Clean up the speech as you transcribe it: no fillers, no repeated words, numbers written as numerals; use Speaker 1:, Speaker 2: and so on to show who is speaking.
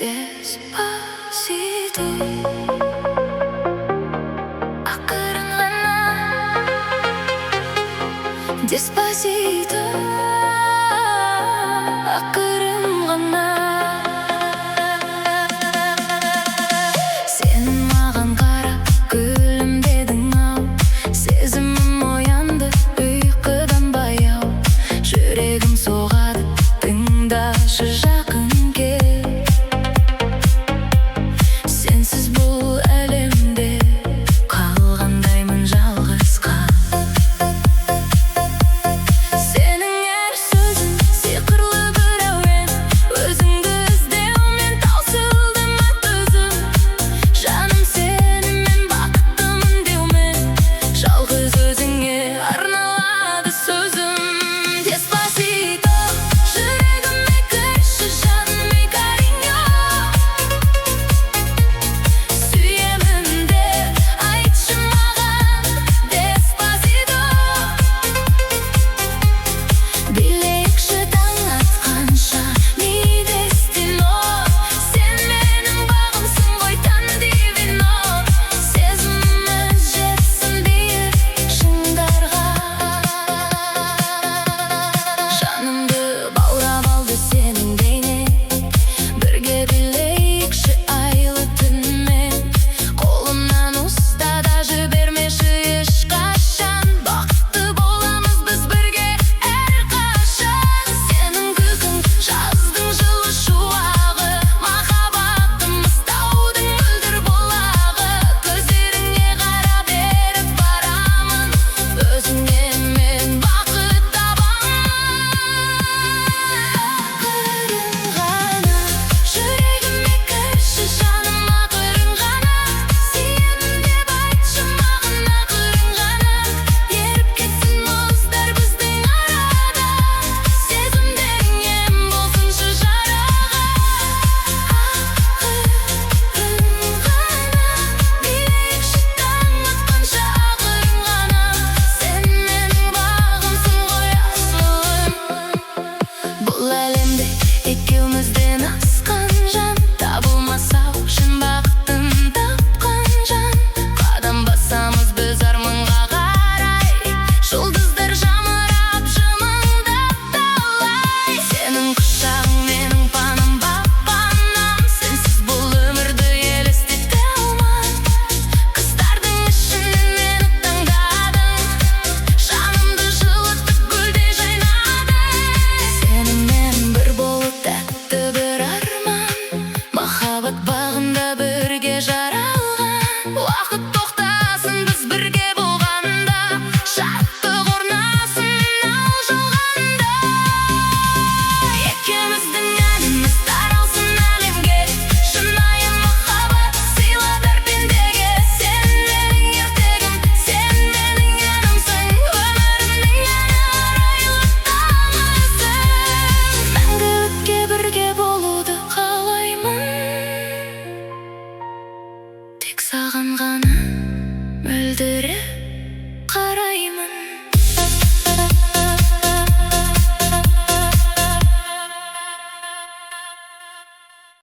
Speaker 1: Despacito, ақырын ғана. Despacito, ақырын ғана. Сен маған қара күлімдедің-ау, сезімім оянды ұйқыдан баяу. Жүрегім соғады, тыңдашы жақын кел. Сенсіз бұл әлемде қалғандаймын жалғыз қал. Сенің әр сөзің сиқырлы бір әуен, өзіңді іздеумен таусылдым ат өзім. Жаным сенімен бақыттымын деумен, жалғыз өзіңе арналады сөзім. Despacito, жүрегіме кірші жаным, ей cariño. Сүйемін деп айтшы маған Despacito. Билейікші таң атқанша mi destino. Сен менің бағымсың ғой tan divino. Сезіміміз жетсін биік шыңдарға. Жанымды баурап алды сенің бейне, бірге билейікші айлы түнмен. Қолымнан ұста да жібермеші ешқашан, бақытты боламыз біз бірге әрқашан. Сенің күлкің жаздың жылы шуағы, махаббатымыз таудың мөлдір бұлағы. Көздеріңе қарап еріп барамын, өзіңе мен бақыт табамын. Ақырын ғана, жүрегіме кірші жаным, ақырын ғана. Сүйемін деп айтшы маған ақырын ғана. Еріп кетсін мұздар біздің арада, сезімдерің ем болсыншы жараға. Ақырын ғана, билейікші таң атқанша ақырын ғана. Сен менің бағымсың ғой асылым. Бұл әлемде екеумізден асқан жан табылмас-ау, шын бақыттың тапқан жан. Қадам басамыз біз арманға қарай, жұлдыздар жамырап жымыңдап талай. Сенің құшағың менің паным, бақ-панам. Сенсіз бұл өмірді елестете алман. Қыздардың ішінен мені таңдадың, жанымды жылытып гүлдей жайнадың. Сенімен бір болу тәтті бір арман, махаббат бағында бірге жаралған. Уақыт тоқтасын біз бірге болғанда, шаттық орнасын ал жалғанда. Екеуміздің әніміз таралсын әлемге, шынайы махаббат сыйла бір пендеге. Сен менің ертегім, сен менің әнімсің, өмірімнің ән арайлы тамызың. Мәңгілікке бірге болуды қалаймын, тек саған ғана мөлдір